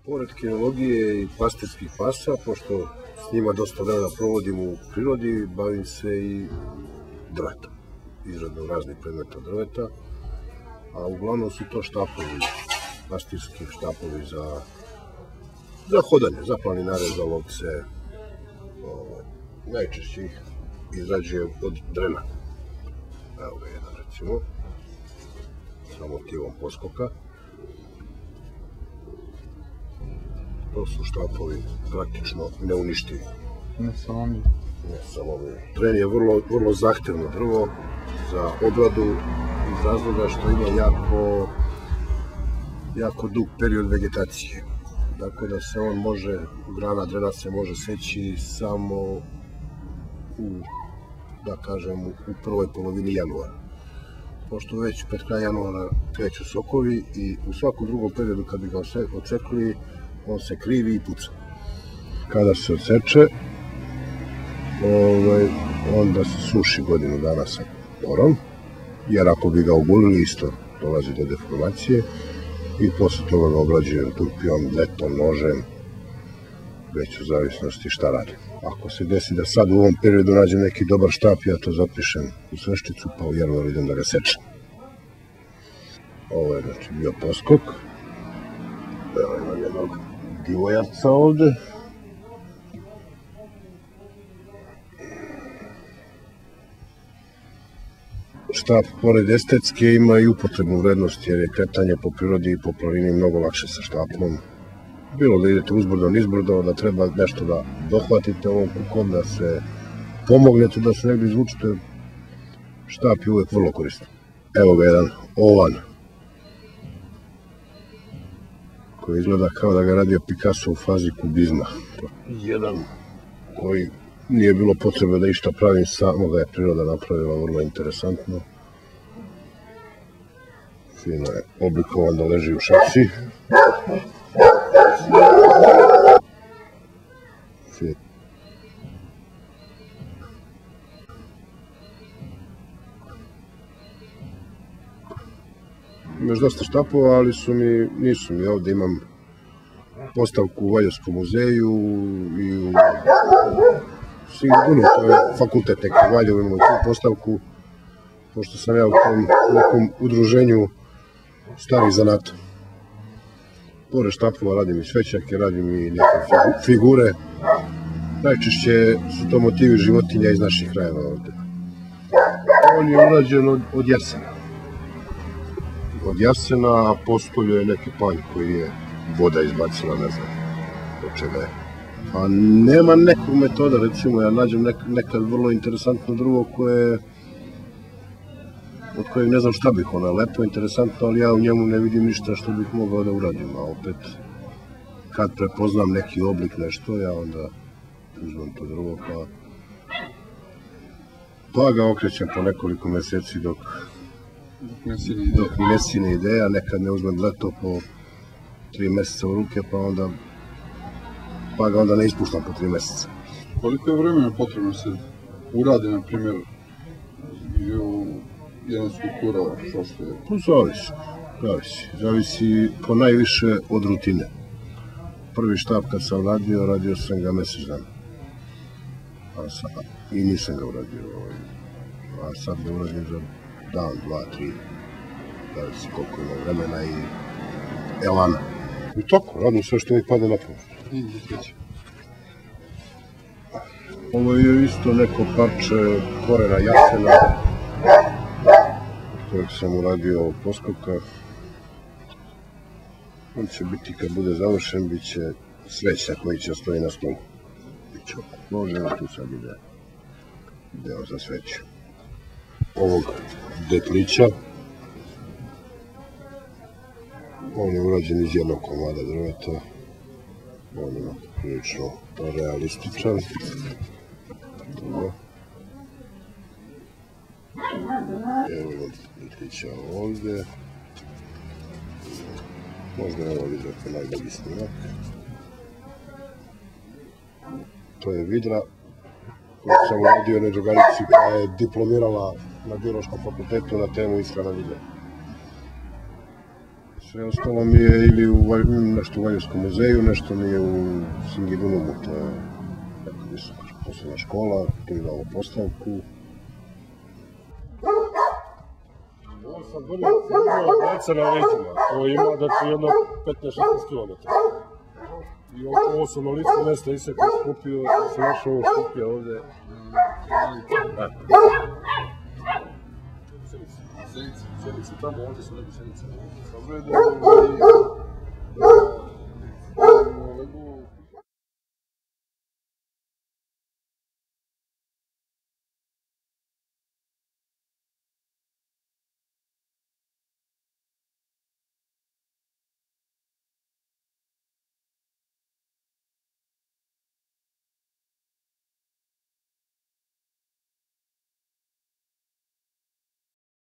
Pored kinologije i pastirskih pasa, pošto s njima dosta vremena provodim u prirodi, bavim se i drvetom, izradom raznih predmeta drveta, a uglavnom su to štapovi, pastirski štapovi za hodanje, za planinare, za lovce. Najčešće ih izrađujem od drena. Evo ga jedan recimo, sa motivom poskoka. To su štapovi praktično neuništivi. Nesalomivi. Dren je vrlo zahtevno drvo za obradu iz razloga što ima jako dug period vegetacije. Dakle da se on može, grana drena se može seći samo u prvoj polovini januara. Pošto već pred kraj januara kreću sokovi i u svakom drugom periodu kad bi ga odsekli, on se krivi i puca. Kada se odseče, onda se suši godinu dana sa porom, jer ako bi ga ogulili isto dolazi do deformacije i posle toga ga obrađujem turpijom, letom, nožem, već u zavisnosti šta radim. Ako se desi da sad u ovom periodu nađem neki dobar štap, ja to zapišem u svešticu pa u januar idem da ga sečem. Ovo je znači bio poskok. Evo imam jednog divojaca ovde. Štap, pored estetske, ima i upotrebnu vrednost, jer je kretanje po prirodi i po planini mnogo lakše sa štapom. Bilo da idete uzbrdo, nizbrdo, da treba nešto da dohvatite ovom kukom, da se pomognete, da se negdje izvučite, štap je uvek vrlo koristan. Evo ga jedan ovan, koji izgleda kao da ga radio Picasso u fazi kubizma. Jedan koji nije bilo potrebe da išta pravim, samo ga je priroda napravila vrlo interesantno. Fino je oblikovan da leži u šaci. Imaš dosta štapova, ali nisu mi ovde, imam postavku u Valjevskom muzeju i u Singunu, to je fakultet neki u Valjevu, imamo tu postavku, pošto sam ja u tom nekom udruženju starih zanata. Pored štapova radim i svećake, radim i neke figure. Najčešće su to motivi životinja iz naših krajeva ovde. On je urađen od jasena. Od jasena, a postolju je neki panj koji je voda izbacila, ne znam od čega je. Pa nema nekog metoda, recimo ja nađem nekad vrlo interesantno drvo od kojeg ne znam šta bih, ono je lepo, interesantno, ali ja u njemu ne vidim ništa što bih mogao da uradim, a opet kad prepoznam neki oblik, nešto, ja onda uzmem to drvo pa ga okrećem po nekoliko meseci dok mi ne sine ideja, nekad ne uzmem leto po 3 meseca u ruke, pa ga onda ne ispuštam po 3 meseca. Koliko je vremena potrebno se uradi, na primjer, jedna skulptura, što što je? Zavisi po najviše od rutine. Prvi štap kad sam radio sam ga mesec dana. I nisam ga uradio. A sad ga uradim za dan, 2, 3. Zavisi koliko ima vremena i elana. I tako, radim sve što mi pada na pamet. Ovo je isto neko parče korena jasena, kojeg sam uradio od poskoka. On će biti, kad bude završen, bit će sveća koji će stoji na stolu. Može, tu sad ide deo za sveću. Ovog detlića, on je urađen iz jednog komada drveta. On je prilično realističan. Evo imam detlića ovde. Možda evo vidite najbolji snimak. To je vidra koju sam uradio jednoj drugarici koja je diplomirala na biološkom fakultetu na temu ishrana vidra. Sve ostalo mi je ili nešto u Valjevskom muzeju, nešto mi je u Singidunumu, to je neka visoka posebna škola, tu imamo postavku. Ovo sam vrlo djeca na leđima, to ima da ti jedno 15-16 km. I ovo sam na licu mjesta isekao, skupio, sam našao ovo skupio ovdje. Senice tamo, ovdje su neki senice. Sam vidio